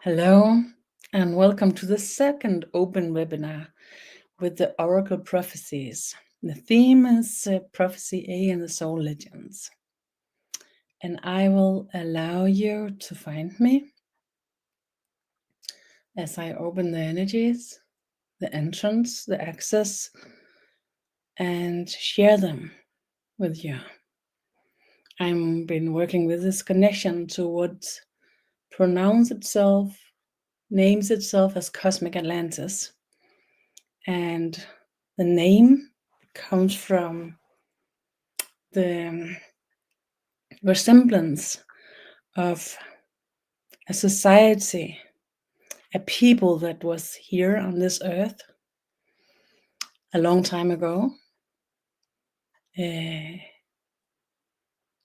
Hello, and welcome to the second open webinar with the Oracle Prophecies. The theme is Prophecy A and the Soul Legends. And I will allow you to find me as I open the energies, the entrance, the access, and share them with you. I've been working with this connection to what names itself as Cosmic Atlantis. And the name comes from the resemblance of a society, a people that was here on this earth a long time ago, in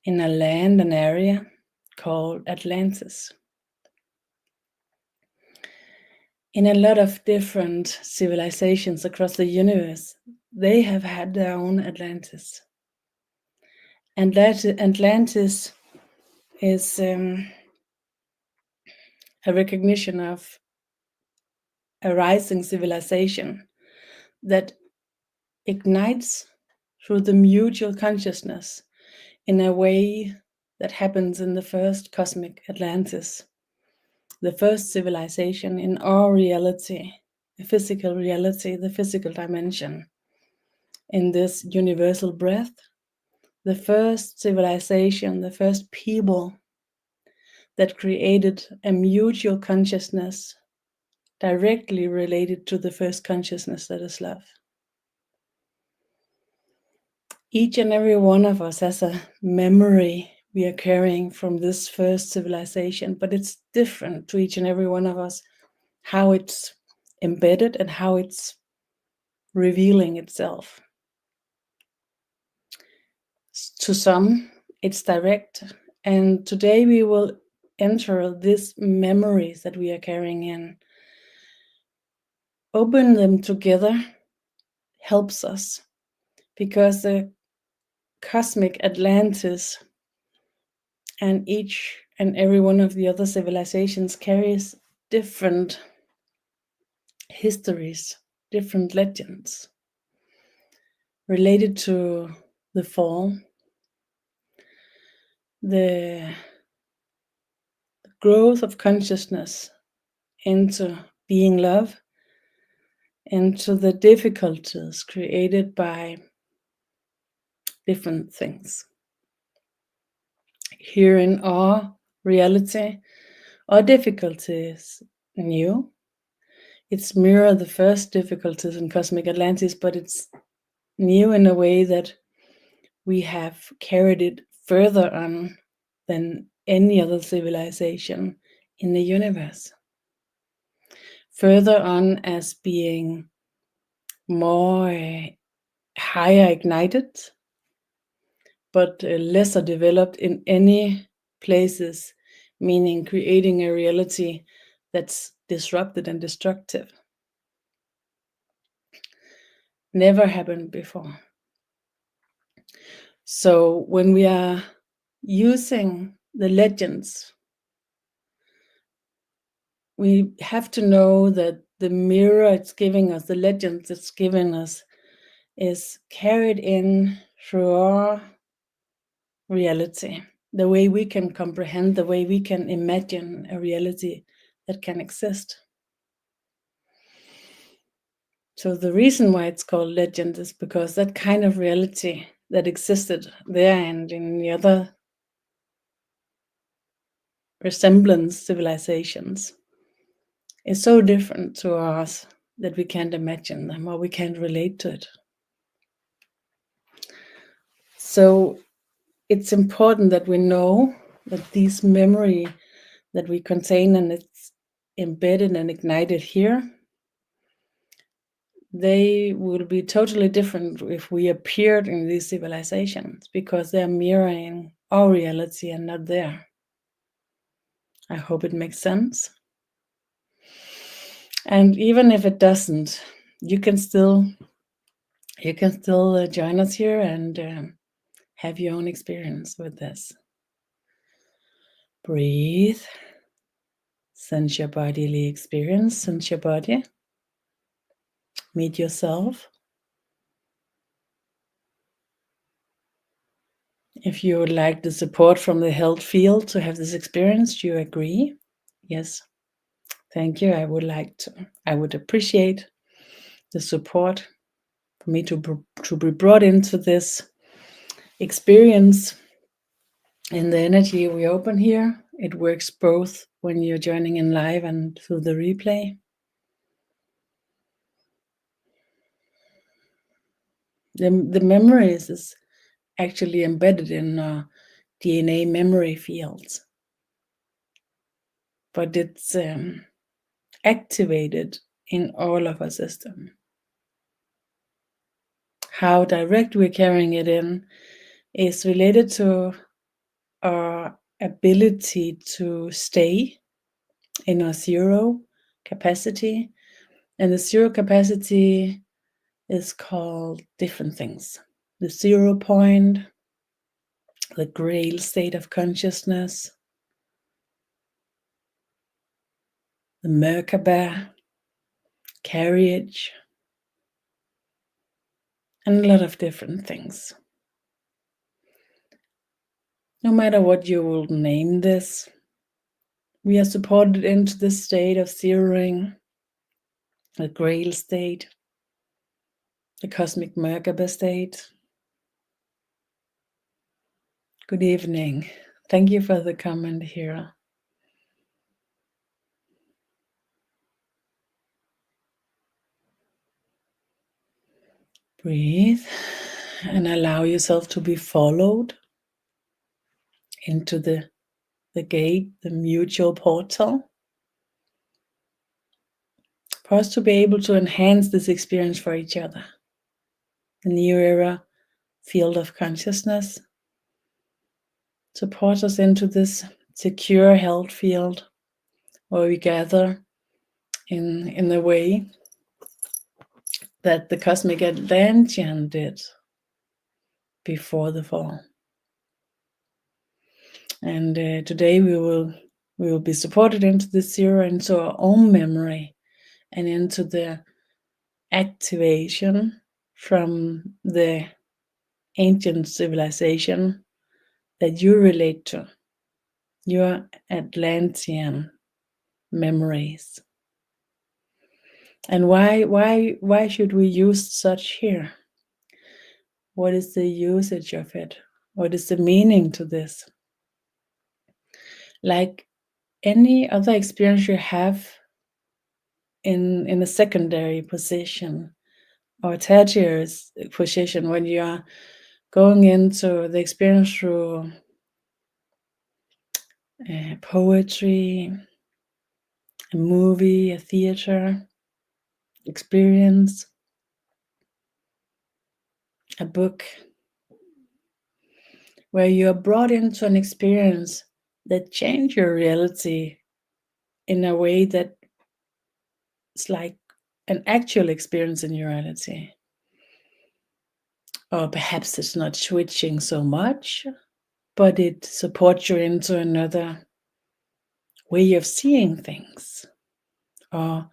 a land, an area called Atlantis. In a lot of different civilizations across the universe, they have had their own Atlantis. And that Atlantis is a recognition of a rising civilization that ignites through the mutual consciousness in a way that happens in the first cosmic Atlantis, the first civilization in our reality, the physical reality, the physical dimension, in this universal breath, the first civilization, the first people that created a mutual consciousness directly related to the first consciousness that is love. Each and every one of us has a memory we are carrying from this first civilization, but it's different to each and every one of us, how it's embedded and how it's revealing itself. To some, it's direct, and today we will enter these memories that we are carrying in. Open them together helps us, because the cosmic Atlantis and each and every one of the other civilizations carries different histories, different legends related to the fall, the growth of consciousness into being love, into the difficulties created by different things. Here in our reality, our difficulty is new. It's mirror the first difficulties in cosmic Atlantis, but it's new in a way that we have carried it further on than any other civilization in the universe. Further on as being more higher ignited, but lesser developed in any places, meaning creating a reality that's disrupted and destructive. Never happened before. So when we are using the legends, we have to know that the mirror it's giving us, the legends it's giving us, is carried in through our reality, the way we can comprehend, the way we can imagine a reality that can exist. So the reason why it's called legend is because that kind of reality that existed there and in the other resemblance civilizations is so different to ours that we can't imagine them or we can't relate to it. So it's important that we know that these memory that we contain and it's embedded and ignited here, they will be totally different if we appeared in these civilizations, because they're mirroring our reality and not there. I hope it makes sense. And even if it doesn't, you can still join us here and have your own experience with this. Breathe, Sense your bodily experience, sense your body. Meet yourself. If you would like the support from the health field to have this experience, do you agree? Yes. Thank you. I would appreciate the support for me to be brought into this experience in the energy we open here. It works both when you're joining in live and through the replay. The memories is actually embedded in DNA memory fields, but it's activated in all of our system. How direct we're carrying it in is related to our ability to stay in our zero capacity. And the zero capacity is called different things. The 0 point, the grail state of consciousness, the Merkaba, carriage, and a lot of different things. No matter what you will name this, we are supported into the state of zeroing, the grail state, the cosmic Merkaba state. Good evening. Thank you for the comment here. Breathe and allow yourself to be followed into the gate, the mutual portal, for us to be able to enhance this experience for each other. The new era field of consciousness supports us into this secure health field where we gather in the way that the cosmic Atlantean did before the fall. And today we will be supported into the zero, into our own memory, and into the activation from the ancient civilization that you relate to, your Atlantean memories. And why should we use such here? What is the usage of it? What is the meaning to this? Like any other experience you have in a secondary position or tertiary position, when you are going into the experience through poetry, a movie, a theater experience, a book, where you are brought into an experience that change your reality in a way that it's like an actual experience in your reality. Or perhaps it's not switching so much, but it supports you into another way of seeing things, or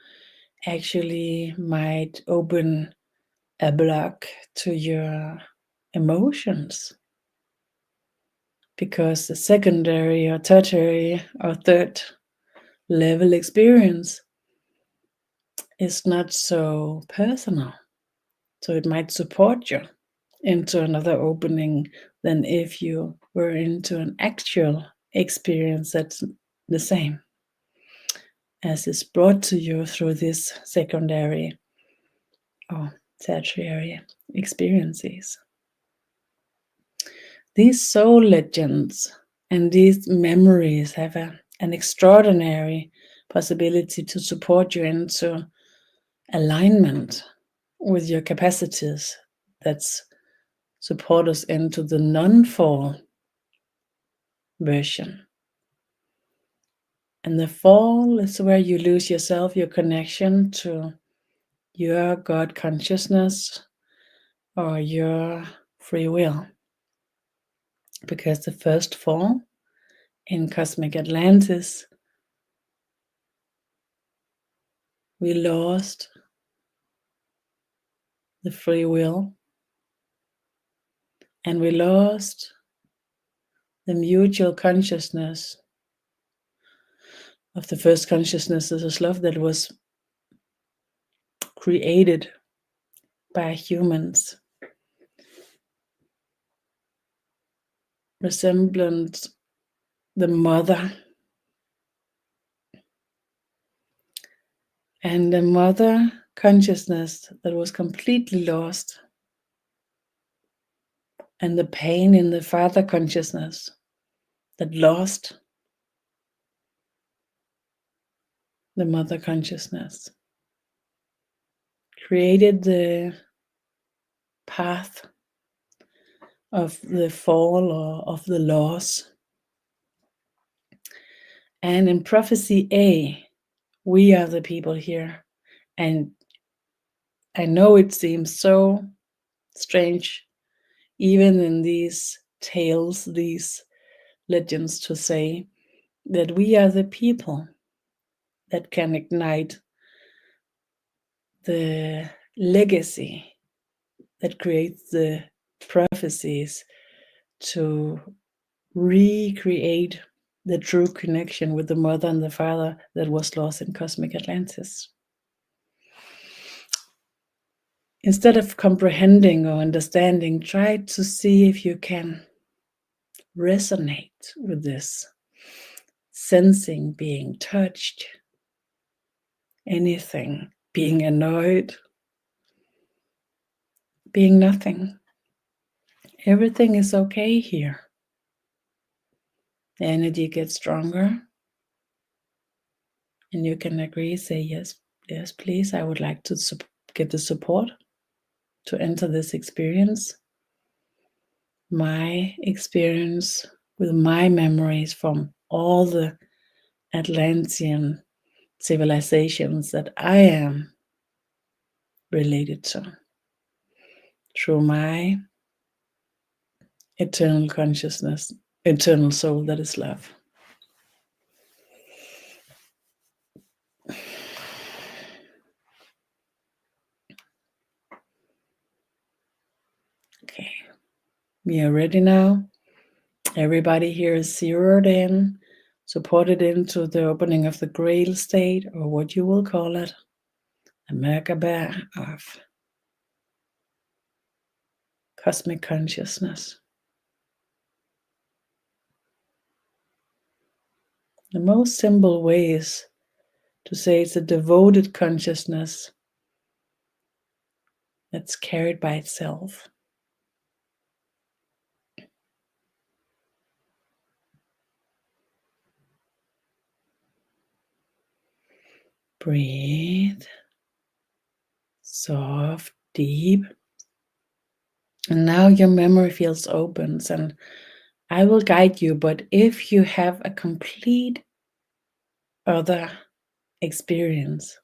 actually might open a block to your emotions, because the secondary or tertiary or third level experience is not so personal, so it might support you into another opening than if you were into an actual experience that's the same as is brought to you through this secondary or tertiary experiences. These soul legends and these memories have an extraordinary possibility to support you into alignment with your capacities that's support us into the non-fall version. And the fall is where you lose yourself, your connection to your God consciousness or your free will. Because the first fall in cosmic Atlantis We lost the free will, and we lost the mutual consciousness of the first consciousness as love that was created by humans, resemblant the mother. And the mother consciousness that was completely lost, and the pain in the father consciousness that lost the mother consciousness, created the path of the fall or of the loss. And in Prophecy A, we are the people here. And I know it seems so strange, even in these tales, these legends, to say that we are the people that can ignite the legacy that creates the prophecies to recreate the true connection with the mother and the father that was lost in cosmic Atlantis. Instead of comprehending or understanding, try to see if you can resonate with this, sensing being touched, anything, being annoyed, being nothing. Everything is okay here. The energy gets stronger, and you can agree, say yes, yes, please, I would like to get the support to enter this experience. My experience with my memories from all the Atlantean civilizations that I am related to through my eternal consciousness, eternal soul that is love. Okay, we are ready now. Everybody here is zeroed in, supported into the opening of the Grail state, or what you will call it, a Merkaba of cosmic consciousness. The most simple way is to say it's a devoted consciousness that's carried by itself. Breathe, soft, deep. And now your memory fields opens, and I will guide you, but if you have a complete other experience,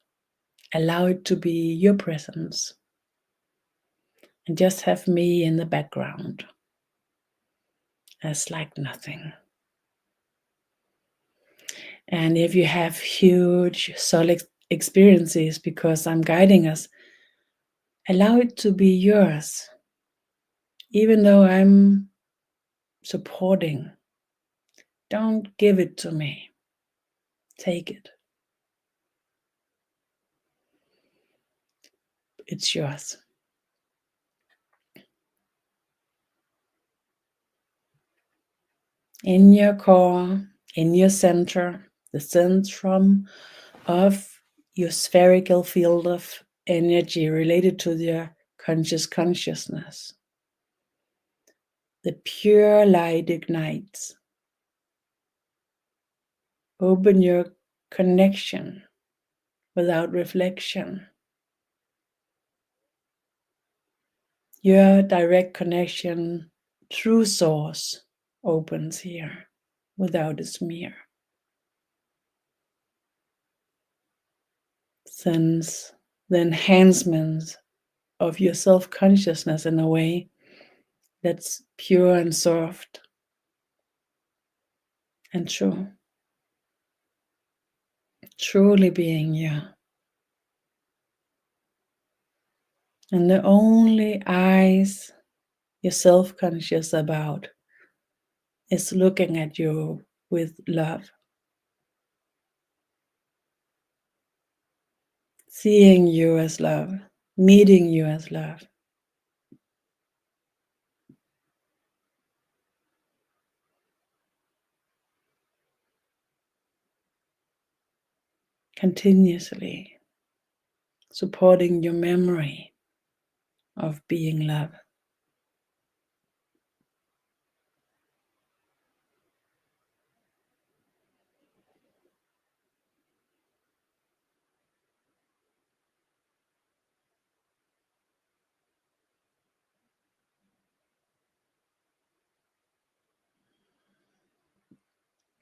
allow it to be your presence and just have me in the background as like nothing. And if you have huge solid experiences, because I'm guiding us, allow it to be yours, even though I'm supporting. Don't give it to me. Take it. It's yours. In your core, in your center, the centrum of your spherical field of energy related to your conscious consciousness. The pure light ignites. Open your connection without reflection. Your direct connection through source opens here without a smear. Sense the enhancement of your self-consciousness in a way that's pure and soft and true. Truly being you. And the only eyes you're self-conscious about is looking at you with love, seeing you as love, meeting you as love. Continuously supporting your memory of being love.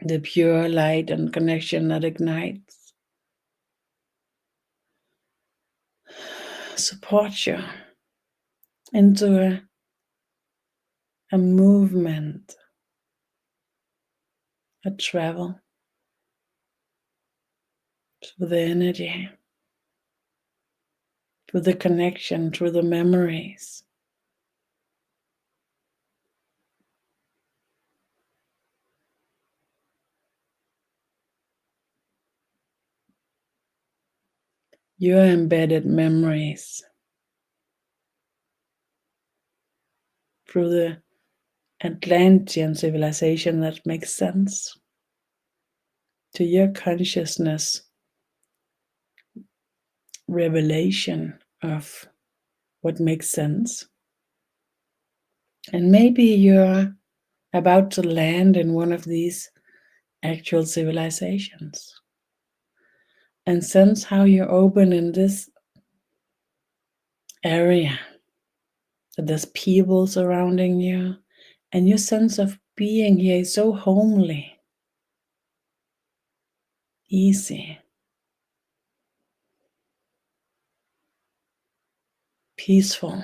The pure light and connection that ignites support you into a movement, a travel through the energy, through the connection, through the memories. Your embedded memories through the Atlantean civilization that makes sense to your consciousness revelation of what makes sense. And maybe you're about to land in one of these actual civilizations and sense how you're open in this area, that there's people surrounding you, and your sense of being here is so homely, easy, peaceful,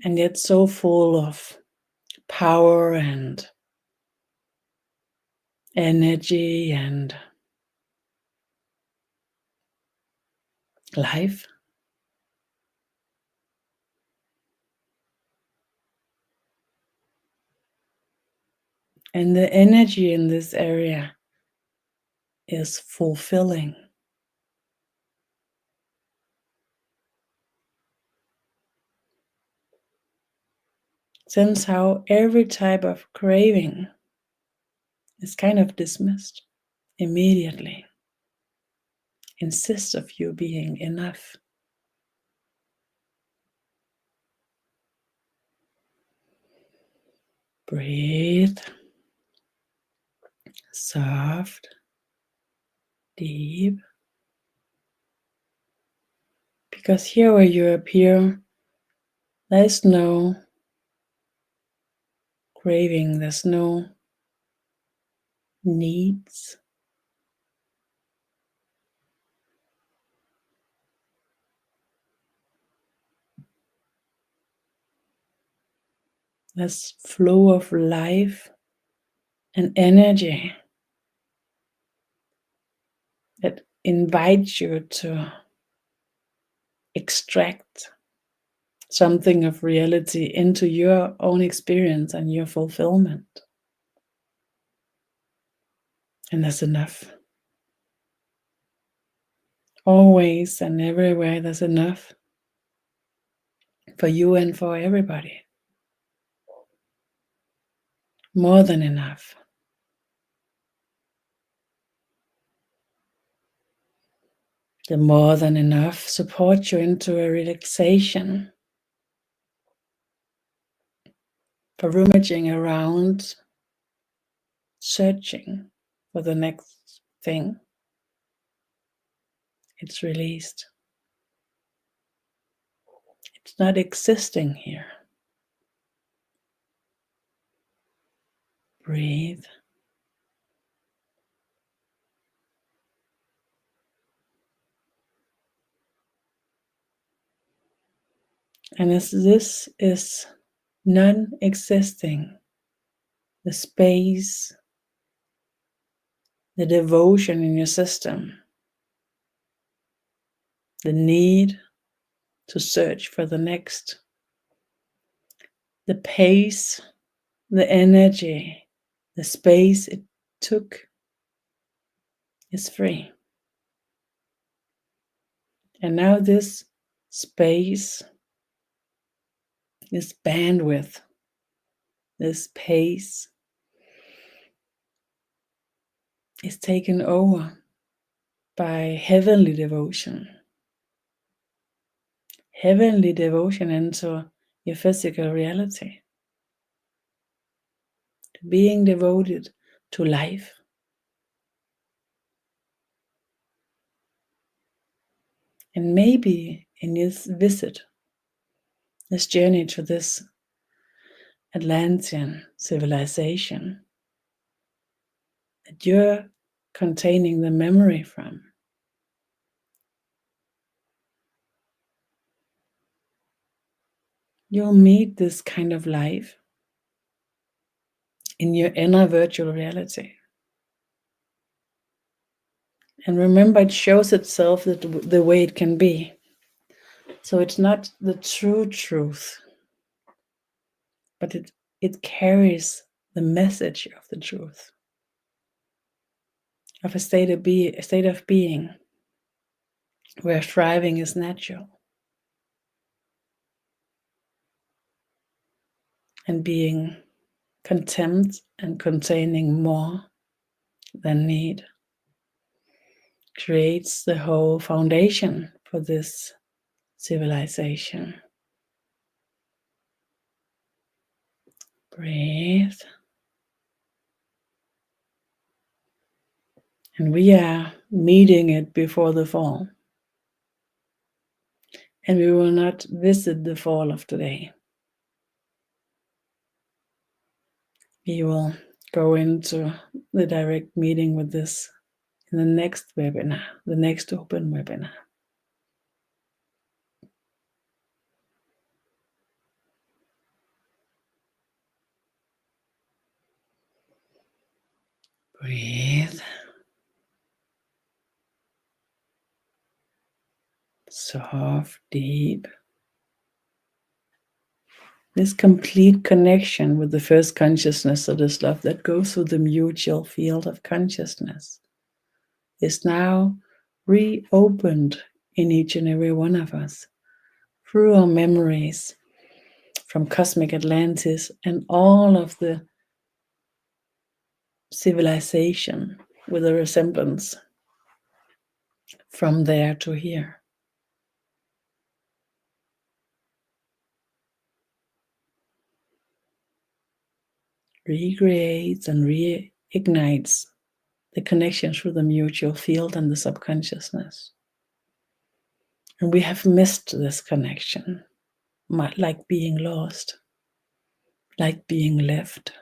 and yet so full of power and energy and life. And the energy in this area is fulfilling. Sense how every type of craving is kind of dismissed immediately. Insist of you being enough. Breathe. Soft. Deep. Because here where you appear, there's no craving, there's no needs. There's flow of life and energy that invites you to extract something of reality into your own experience and your fulfillment. And that's enough. Always and everywhere, there's enough for you and for everybody. More than enough. The more than enough supports you into a relaxation, for rummaging around, searching for the next thing. It's released. It's not existing here. Breathe. And as this is non-existing, the space, the devotion in your system, the need to search for the next. The pace, the energy, the space it took is free. And now this space, this bandwidth, this pace is taken over by heavenly devotion. Heavenly devotion into your physical reality. Being devoted to life. And maybe in this visit, this journey to this Atlantean civilization that you're containing the memory from, you'll meet this kind of life in your inner virtual reality. And remember, it shows itself the way it can be. So it's not the true truth, but it carries the message of the truth, of a state of being where thriving is natural and being content and containing more than need creates the whole foundation for this civilization. Breathe. And we are meeting it before the fall. And we will not visit the fall of today. We will go into the direct meeting with this in the next webinar, the next open webinar. Breathe. Soft, deep. This complete connection with the first consciousness of this love that goes through the mutual field of consciousness is now reopened in each and every one of us through our memories from cosmic Atlantis and all of the civilization with a resemblance from there to here. Recreates and reignites the connection through the mutual field and the subconsciousness. And we have missed this connection, like being lost, like being left.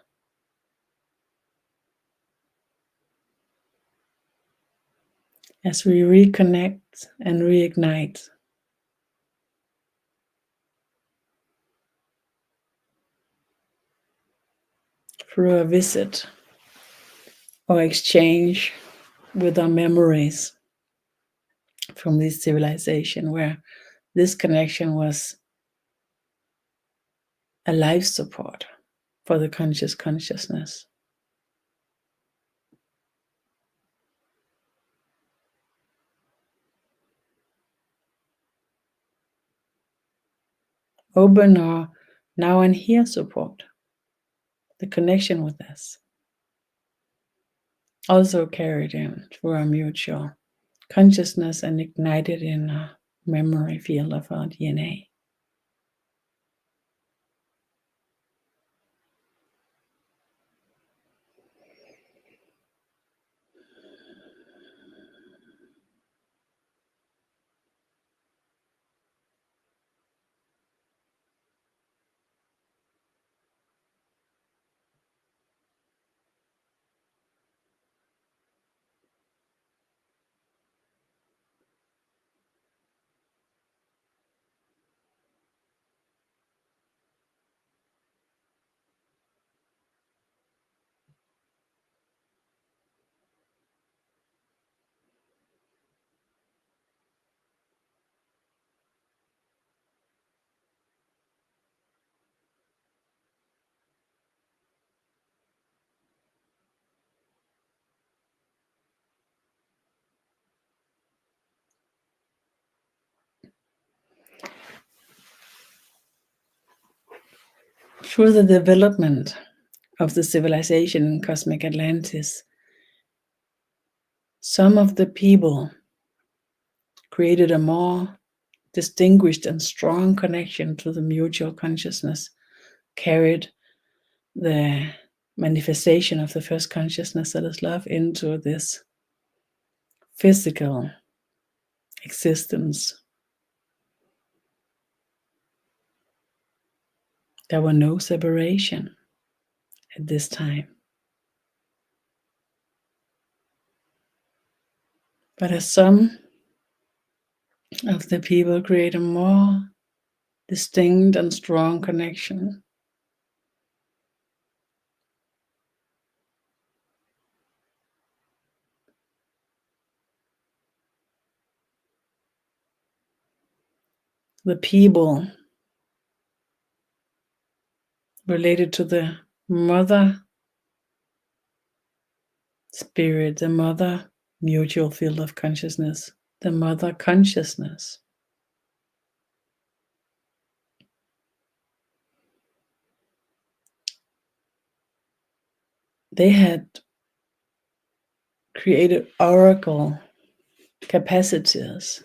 As we reconnect and reignite, through a visit or exchange with our memories from this civilization, where this connection was a life support for the conscious consciousness. Open our now and here support, the connection with us, also carried in through our mutual consciousness and ignited in a memory field of our DNA. Through the development of the civilization in cosmic Atlantis, some of the people created a more distinguished and strong connection to the mutual consciousness, carried the manifestation of the first consciousness that is love into this physical existence. There were no separation at this time. But as some of the people create a more distinct and strong connection, the people related to the mother spirit, the mother mutual field of consciousness, the mother consciousness, they had created oracle capacities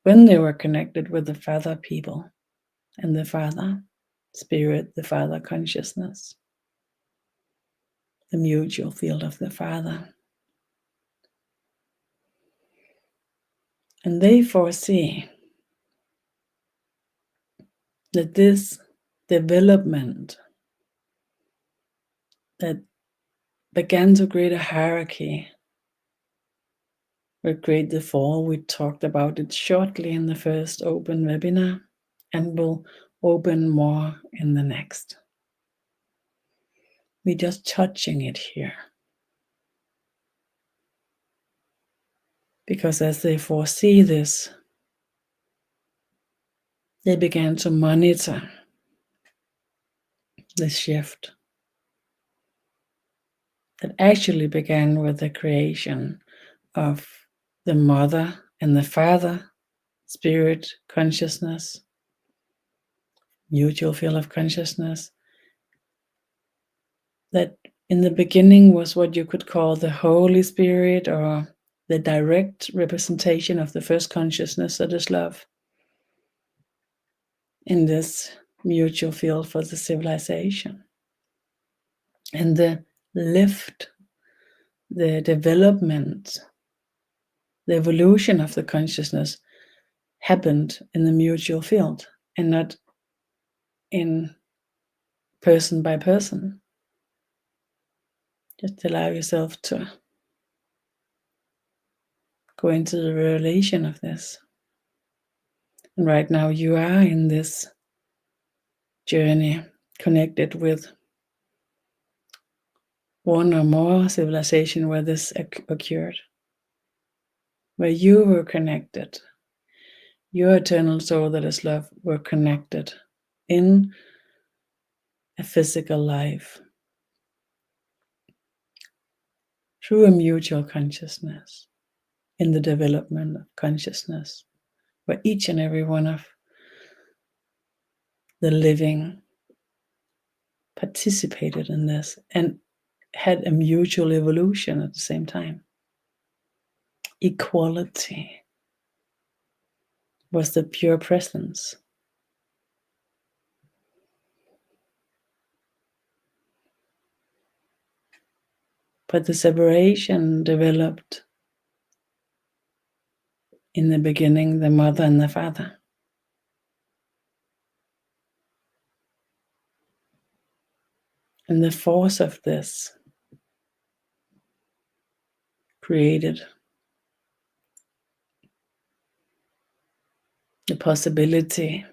when they were connected with the father people and the father spirit, the father consciousness, the mutual field of the father. And they foresee that this development that began to create a hierarchy will create the fall. We talked about it shortly in the first open webinar and will open more in the next. We're just touching it here. Because as they foresee this, they began to monitor the shift that actually began with the creation of the mother and the father spirit consciousness, mutual field of consciousness, that in the beginning was what you could call the Holy Spirit, or the direct representation of the first consciousness that is love in this mutual field for the civilization. And the lift, the development, the evolution of the consciousness happened in the mutual field and not in person by person. Just allow yourself to go into the revelation of this. And right now you are in this journey connected with one or more civilization where this occurred, where you were connected, your eternal soul that is love were connected in a physical life through a mutual consciousness, in the development of consciousness, where each and every one of the living participated in this and had a mutual evolution at the same time. Equality was the pure presence. But the separation developed in the beginning, the mother and the father. And the force of this created the possibility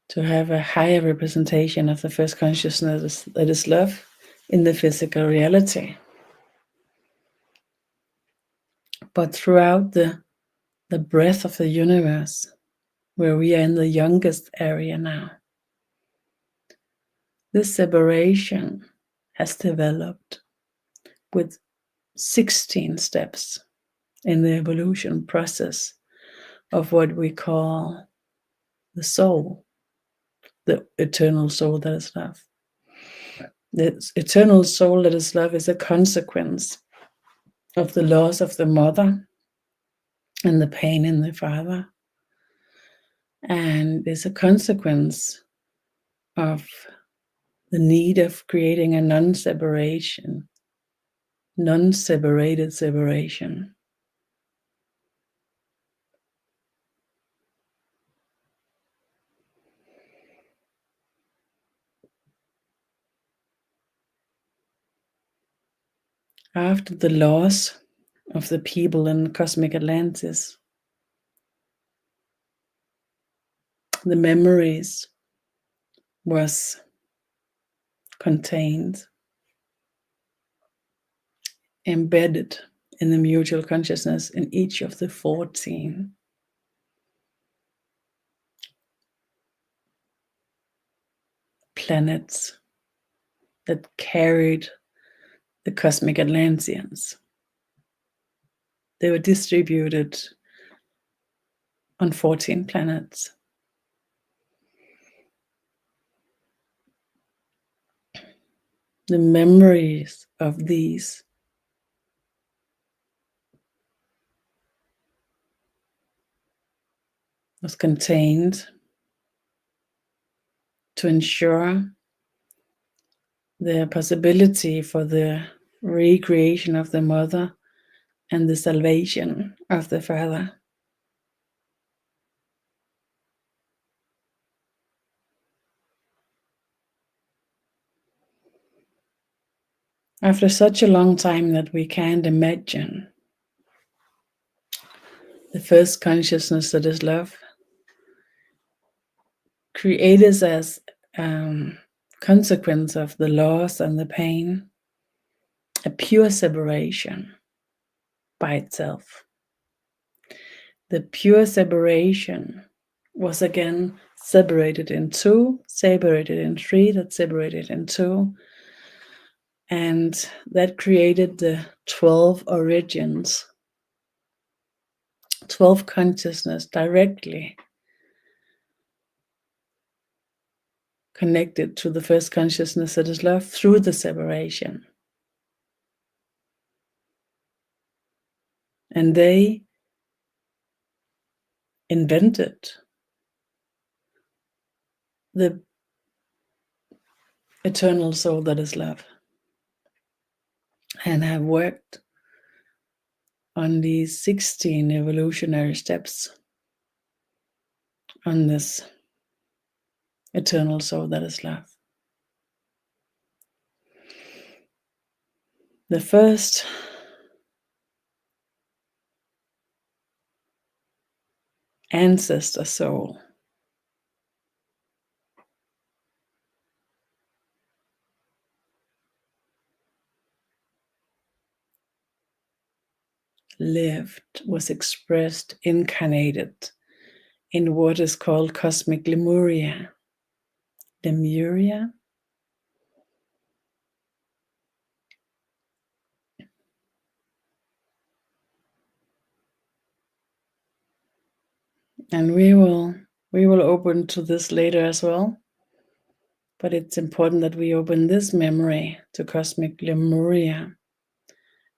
to have a higher representation of the first consciousness that is love in the physical reality. But throughout the breadth of the universe, where we are in the youngest area now, this separation has developed with 16 steps in the evolution process of what we call the soul, the eternal soul that is love. The eternal soul that is love is a consequence of the loss of the mother and the pain in the father, and is a consequence of the need of creating a non-separated separation. After the loss of the people in cosmic Atlantis, the memories was contained, embedded in the mutual consciousness in each of the 14 planets that carried the cosmic Atlanteans. They were distributed on 14 planets. The memories of these was contained to ensure the possibility for the recreation of the mother and the salvation of the father. After such a long time that we can't imagine, the first consciousness that is love created as consequence of the loss and the pain, a pure separation by itself. The pure separation was again separated in two, separated in three, that separated in two, and that created the 12 origins, 12 consciousness directly connected to the first consciousness that is love through the separation. And they invented the eternal soul that is love and have worked on these 16 evolutionary steps on this eternal soul that is love. The first ancestor soul lived, was expressed, incarnated in what is called cosmic Lemuria. Lemuria. And we will open to this later as well. But it's important that we open this memory to cosmic Lemuria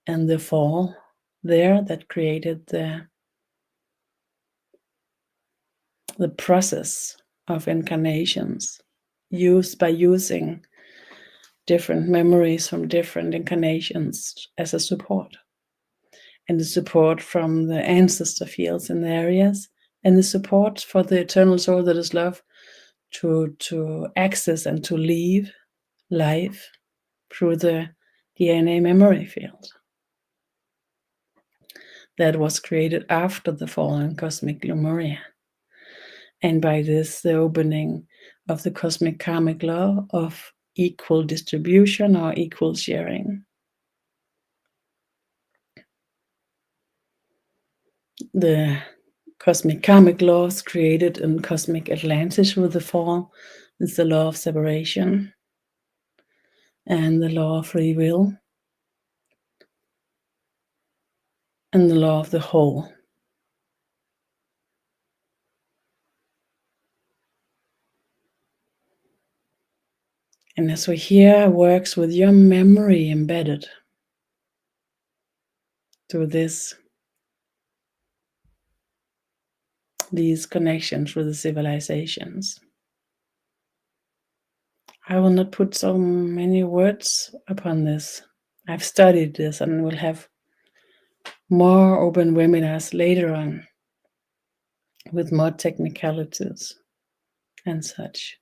and the fall there that created the process of incarnations used by using different memories from different incarnations as a support. And the support from the ancestor fields in the areas, and the support for the eternal soul that is love to access and to live life through the DNA memory field that was created after the fall in cosmic Lemuria. And by this, the opening of the cosmic karmic law of equal distribution or equal sharing. The cosmic karmic laws created in cosmic Atlantis with the fall is the law of separation and the law of free will and the law of the whole. And as we hear works with your memory embedded through these connections with the civilizations. I will not put so many words upon this. I've studied this and will have more open webinars later on with more technicalities and such.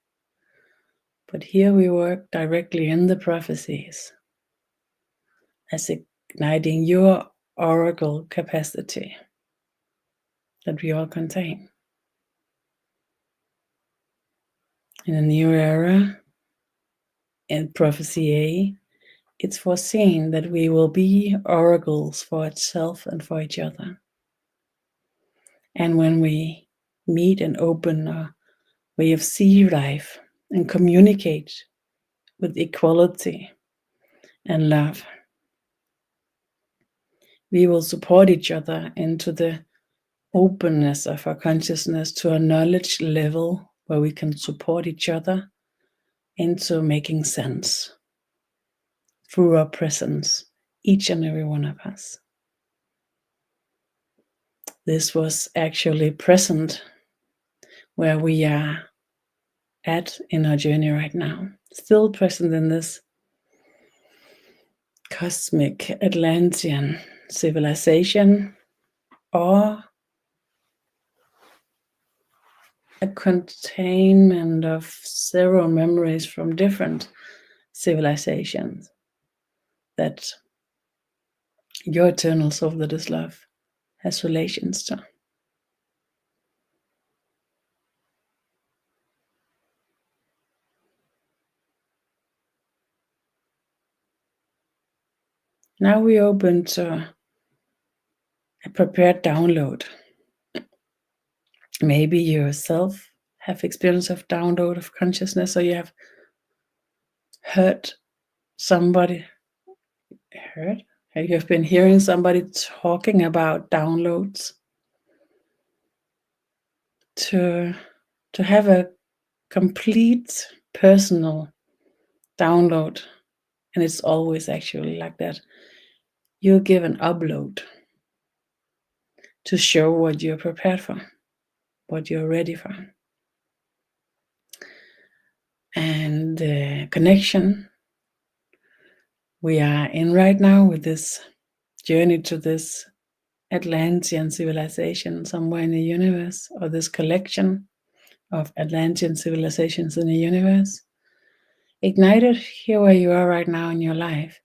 But here we work directly in the prophecies as igniting your oracle capacity that we all contain. In a new era, in Prophecy A, it's foreseen that we will be oracles for itself and for each other. And when we meet and open a way of see life and communicate with equality and love, we will support each other into the openness of our consciousness to a knowledge level where we can support each other into making sense through our presence, each and every one of us. This was actually present where we are at in our journey right now, still present in this cosmic Atlantean civilization, or a containment of several memories from different civilizations that your eternal soul that is love has relations to. Now we open to a prepared download. Maybe you yourself have experience of download of consciousness, or you have heard somebody you have been hearing somebody talking about downloads. To have a complete personal download, and it's always actually like that. You give an upload to show what you're prepared for, what you're ready for. And the connection we are in right now with this journey to this Atlantean civilization somewhere in the universe, or this collection of Atlantean civilizations in the universe, ignited here where you are right now in your life.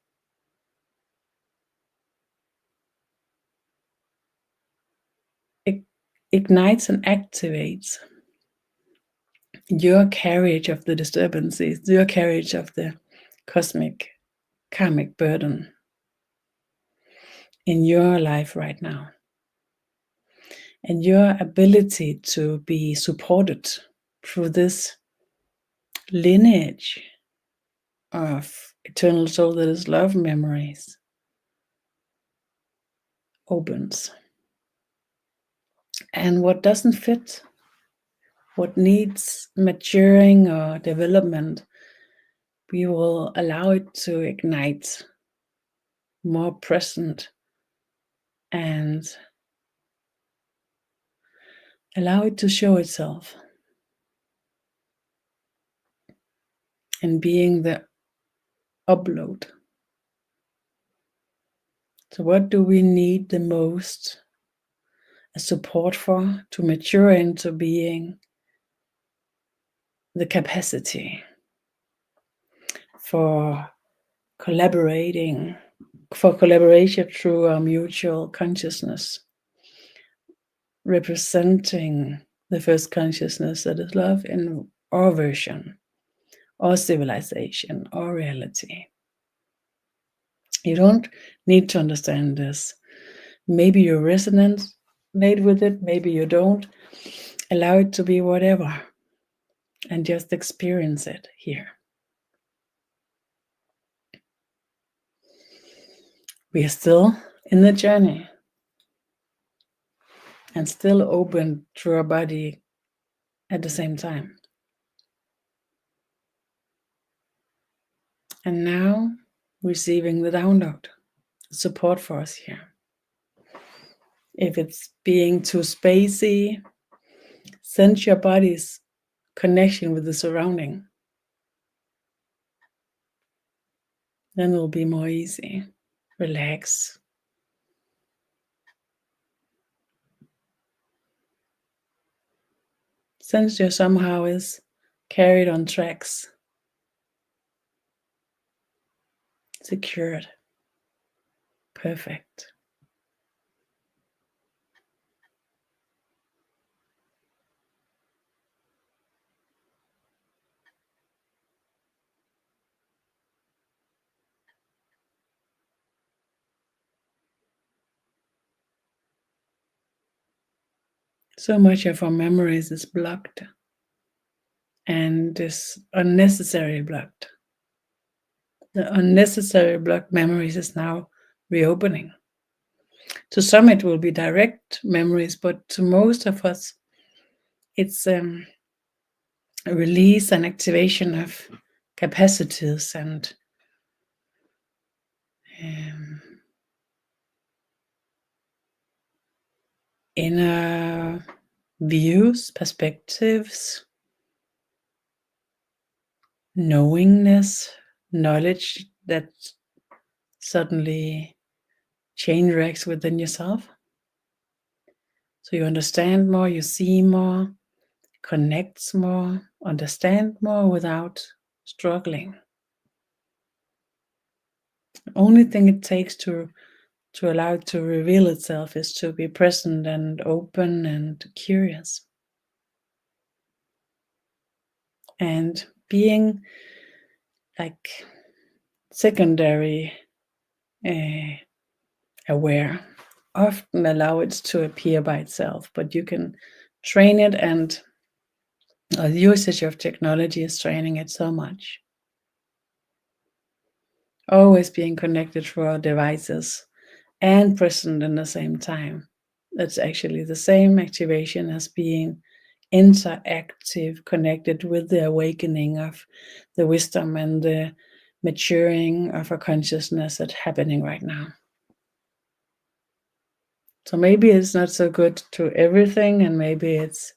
It ignites and activates your carriage of the disturbances, your carriage of the cosmic karmic burden in your life right now, and your ability to be supported through this lineage of eternal soul that is love memories opens. And what doesn't fit, what needs maturing or development, we will allow it to ignite more present and allow it to show itself. And being the upload. So what do we need the most a support for to mature into being the capacity for collaboration through our mutual consciousness, representing the first consciousness that is love in our version, or civilization, or reality. You don't need to understand this. Maybe you resonate with it, maybe you don't. Allow it to be whatever, and just experience it here. We are still in the journey and still open through our body at the same time. And now receiving the download, support for us here. If it's being too spacey, sense your body's connection with the surrounding. Then it'll be more easy. Relax. Sense your somehow is carried on tracks. Secured. Perfect. So much of our memories is blocked, and is unnecessarily blocked. The unnecessary blocked memories is now reopening. To some, it will be direct memories, but to most of us, it's a release and activation of capacities and inner views, perspectives, knowingness, knowledge that suddenly chain reacts within yourself. So you understand more, you see more, connects more, understand more without struggling. The only thing it takes to allow it to reveal itself is to be present and open and curious. And being like secondary aware often allow it to appear by itself, but you can train it, and the usage of technology is training it so much. Always being connected through our devices and present in the same time. That's actually the same activation as being interactive, connected with the awakening of the wisdom and the maturing of our consciousness that's happening right now. So maybe it's not so good to everything, and maybe it's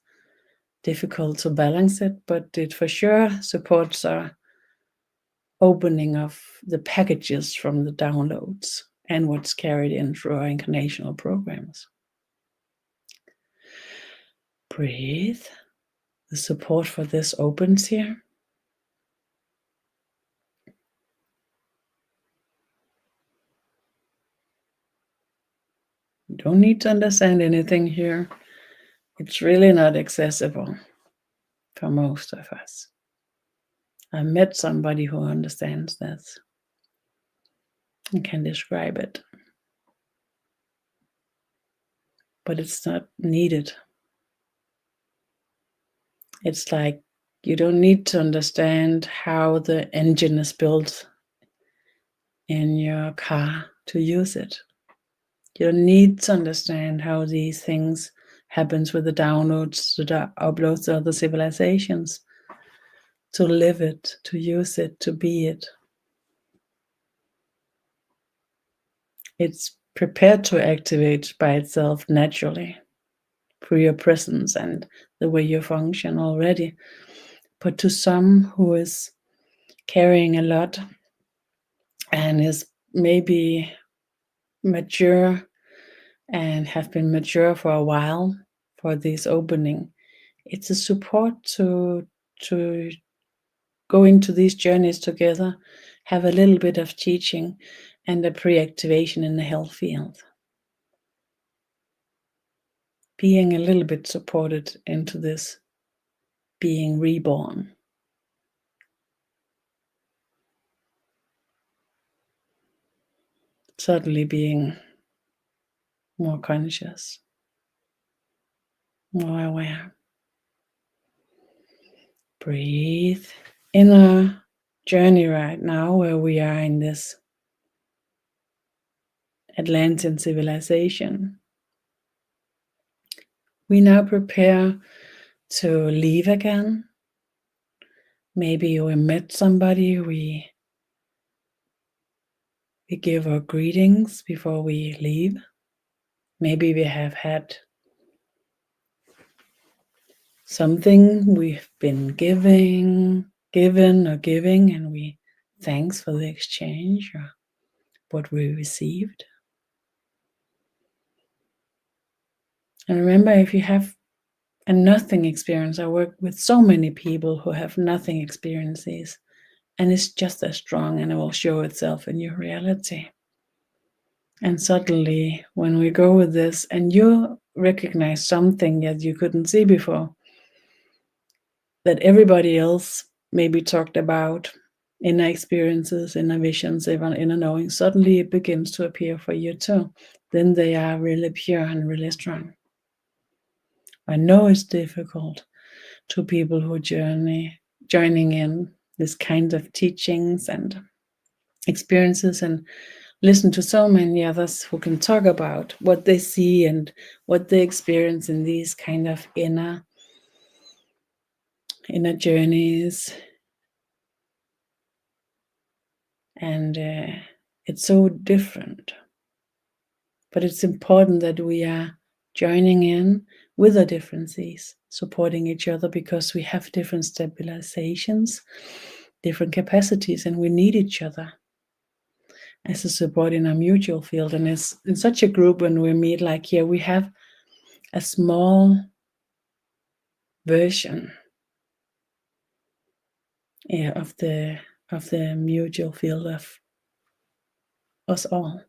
difficult to balance it, but it for sure supports our opening of the packages from the downloads and what's carried in through our incarnational programs. Breathe. The support for this opens here. You don't need to understand anything here. It's really not accessible for most of us. I met somebody who understands this and can describe it. But it's not needed. It's like you don't need to understand how the engine is built in your car to use it. You don't need to understand how these things happens with the downloads, the uploads to other civilizations, to live it, to use it, to be it. It's prepared to activate by itself naturally through your presence and the way you function already. But to some who is carrying a lot and is maybe mature and have been mature for a while for this opening, it's a support to go into these journeys together, have a little bit of teaching and a pre-activation in the health field. Being a little bit supported into this being reborn. Suddenly being more conscious, more aware. Breathe. In a journey right now where we are in this Atlantean civilization, we now prepare to leave again. Maybe we met somebody we We give our greetings before we leave. Maybe we have had something we've been given or giving, and we thanks for the exchange or what we received. And remember, if you have a nothing experience, I work with so many people who have nothing experiences, and it's just as strong, and it will show itself in your reality. And suddenly, when we go with this and you recognize something that you couldn't see before, that everybody else maybe talked about, inner experiences, inner visions, even inner knowing, suddenly it begins to appear for you too. Then they are really pure and really strong. I know it's difficult to people who joining in this kind of teachings and experiences, and listen to so many others who can talk about what they see and what they experience in these kind of inner journeys. And it's so different. But it's important that we are joining in with our differences, supporting each other, because we have different stabilizations, different capacities, and we need each other as a support in our mutual field. And it's in such a group, when we meet like here, we have a small version of the mutual field of us all.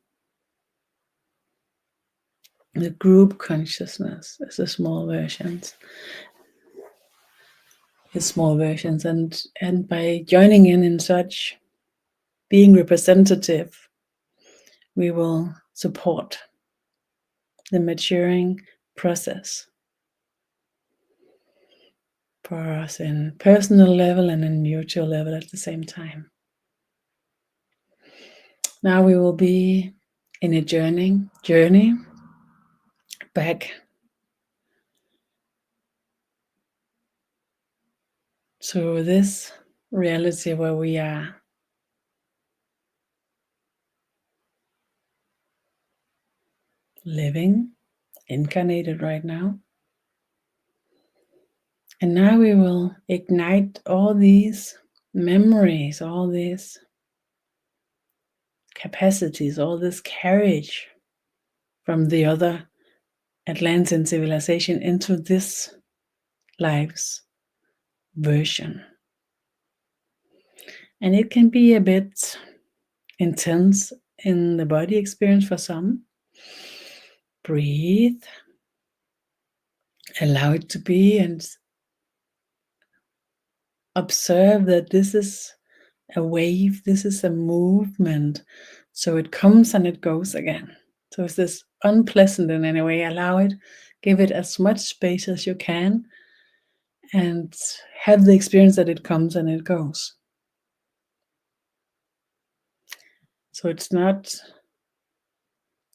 The group consciousness is a small versions. And by joining in such, being representative, we will support the maturing process for us in personal level and in mutual level at the same time. Now we will be in a journey back to this reality where we are living, incarnated right now. And now we will ignite all these memories, all these capacities, all this carriage from the other Atlantean civilization into this life's version. And it can be a bit intense in the body experience for some. Breathe, allow it to be, and observe that this is a wave, this is a movement. So it comes and it goes again. So it's this unpleasant in any way. Allow it, give it as much space as you can, and have the experience that it comes and it goes. So it's not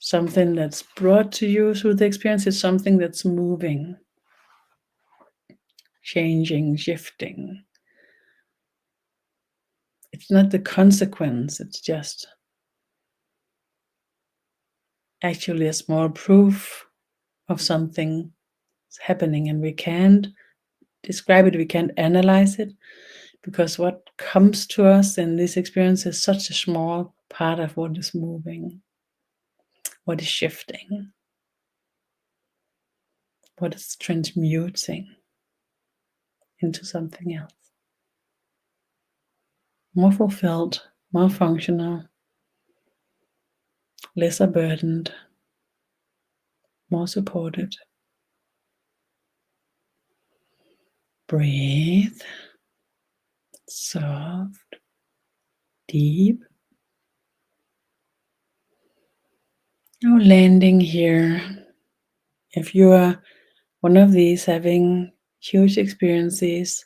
something that's brought to you through the experience, it's something that's moving, changing, shifting. It's not the consequence, it's just actually a small proof of something happening, and we can't describe it, we can't analyze it, because what comes to us in this experience is such a small part of what is moving, what is shifting, what is transmuting into something else. More fulfilled, more functional, lesser burdened, more supported. Breathe, soft, deep. Now landing here. If you are one of these having huge experiences,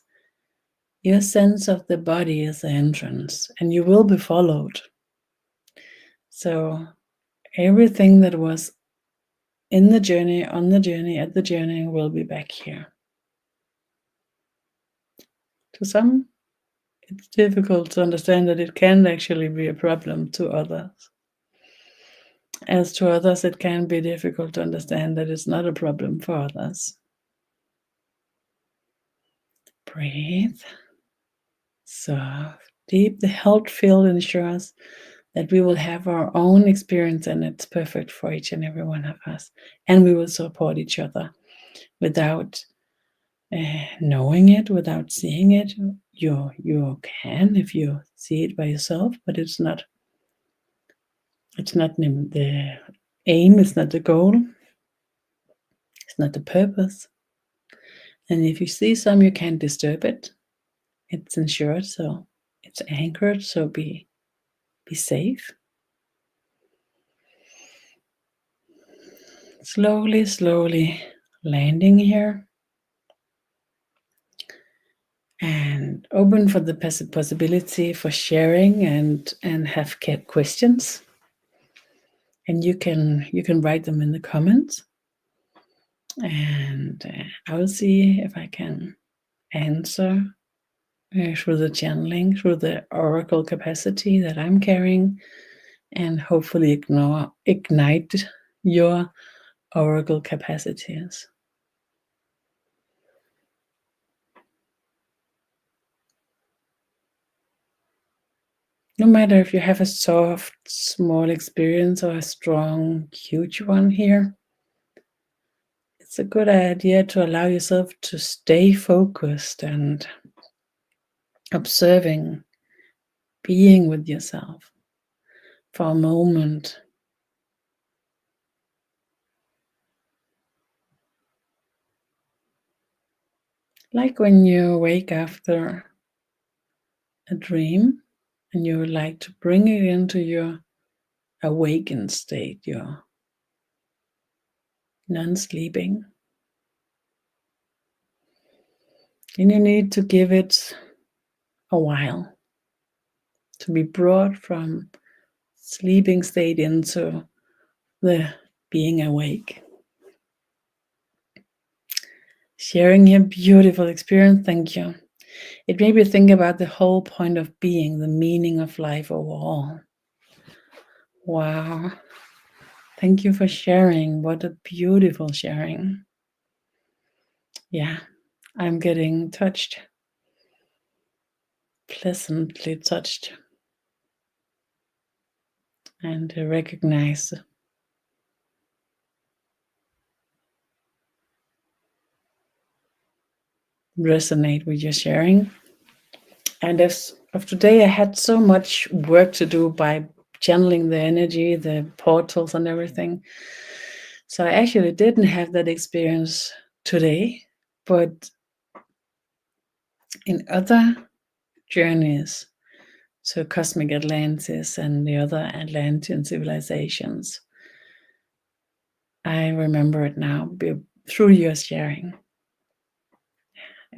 your sense of the body is the entrance, and you will be followed. So everything that was in the journey, on the journey, at the journey will be back here. To some, it's difficult to understand that it can actually be a problem to others. As to others, it can be difficult to understand that it's not a problem for others. Breathe. Soft, deep. The health field ensures that we will have our own experience and it's perfect for each and every one of us. And we will support each other without knowing it, without seeing it. You can if you see it by yourself, but it's not the aim, it's not the goal, it's not the purpose. And if you see some, you can't disturb it. It's insured, so it's anchored, so be safe. Slowly landing here and open for the possibility for sharing and have questions. And you can write them in the comments, and I will see if I can answer through the channeling, through the oracle capacity that I'm carrying, and hopefully ignite your oracle capacities. No matter if you have a soft, small experience or a strong, huge one here, it's a good idea to allow yourself to stay focused and observing, being with yourself for a moment. Like when you wake after a dream and you would like to bring it into your awakened state, your non-sleeping. And you need to give it a while to be brought from sleeping state into the being awake. Sharing your beautiful experience, thank you. It made me think about the whole point of being, the meaning of life overall. Wow. Thank you for sharing. What a beautiful sharing. Yeah, I'm getting touched. Pleasantly touched. And to recognize resonate with your sharing. And as of today, I had so much work to do by channeling the energy, the portals and everything. So I actually didn't have that experience today, but in other journeys to cosmic Atlantis and the other Atlantean civilizations, I remember it now through your sharing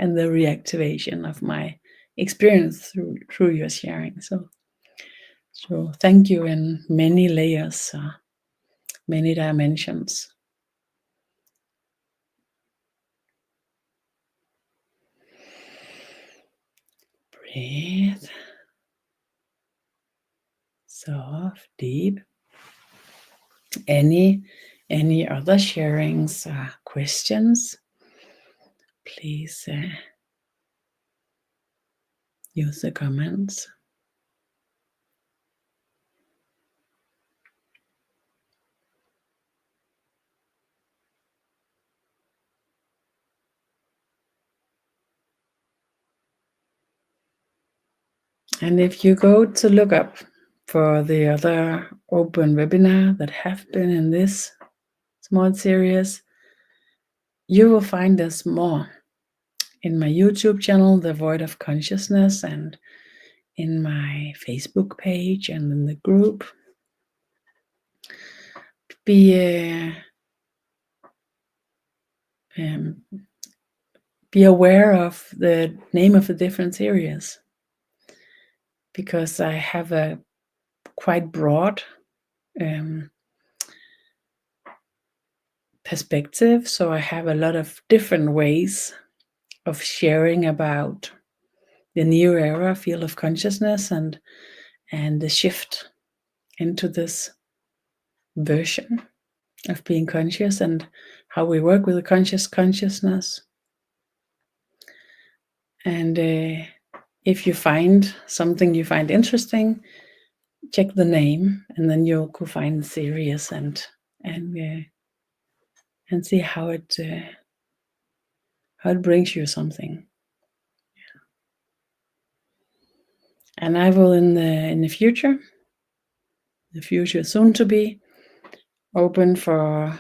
and the reactivation of my experience through your sharing. So thank you in many layers, many dimensions. Breathe. Soft, deep. Any other sharings, questions? Please use the comments. And if you go to look up for the other open webinar that have been in this small series, you will find us more in my YouTube channel, The Void of Consciousness, and in my Facebook page and in the group. Be aware of the name of the different series, because I have a quite broad perspective. So I have a lot of different ways of sharing about the new era field of consciousness and the shift into this version of being conscious and how we work with the consciousness. And if you find something you find interesting, check the name, and then you could find the series and see how it brings you something. And I will in the future soon to be, open for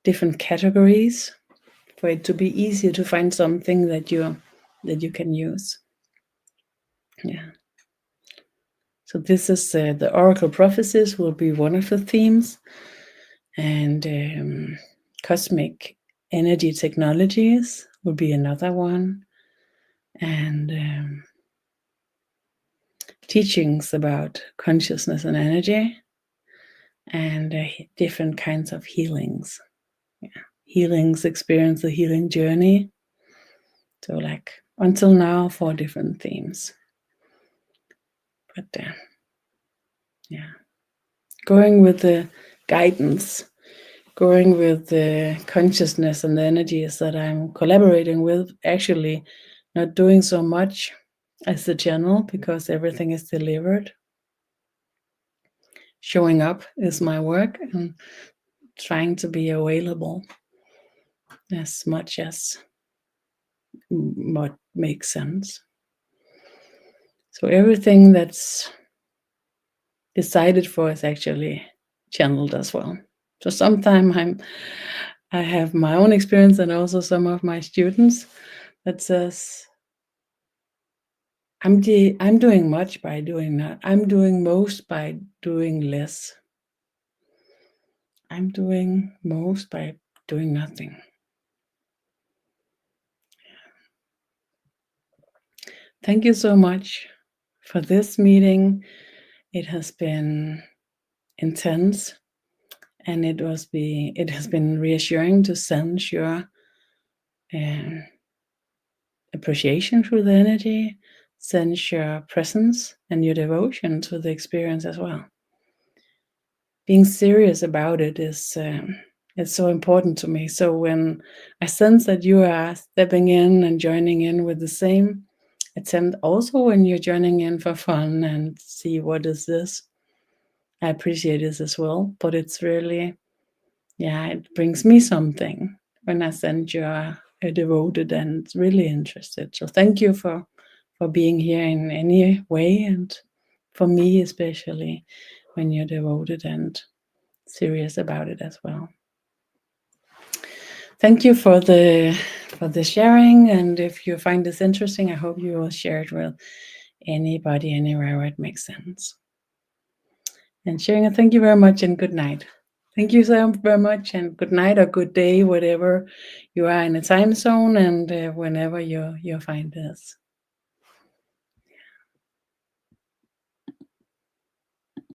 different categories for it to be easier to find something that you can use. Yeah. So this is the Oracle Prophecies will be one of the themes, and cosmic energy technologies will be another one, and teachings about consciousness and energy, and different kinds of healings. Yeah. Healings, experience the healing journey. So like until now, 4 different themes. But yeah, going with the guidance, going with the consciousness and the energies that I'm collaborating with, actually not doing so much as the channel because everything is delivered. Showing up is my work and trying to be available as much as what makes sense. So everything that's decided for is actually channeled as well. So sometimes I have my own experience and also some of my students that says, I'm doing much by doing that. I'm doing most by doing less. I'm doing most by doing nothing. Thank you so much for this meeting. It has been intense, and it has been reassuring to sense your appreciation through the energy, sense your presence and your devotion to the experience as well. Being serious about it is it's so important to me. So when I sense that you are stepping in and joining in with the same attempt, also when you're joining in for fun and see what is this, I appreciate this as well. But it's really, it brings me something when I sense you're devoted and really interested. So thank you for being here in any way, and for me especially when you're devoted and serious about it as well. Thank you for the sharing, and if you find this interesting, I hope you will share it with anybody anywhere where it makes sense. And sharing it, thank you very much and good night. Thank you so very much and good night or good day, whatever you are in a time zone and whenever you find this.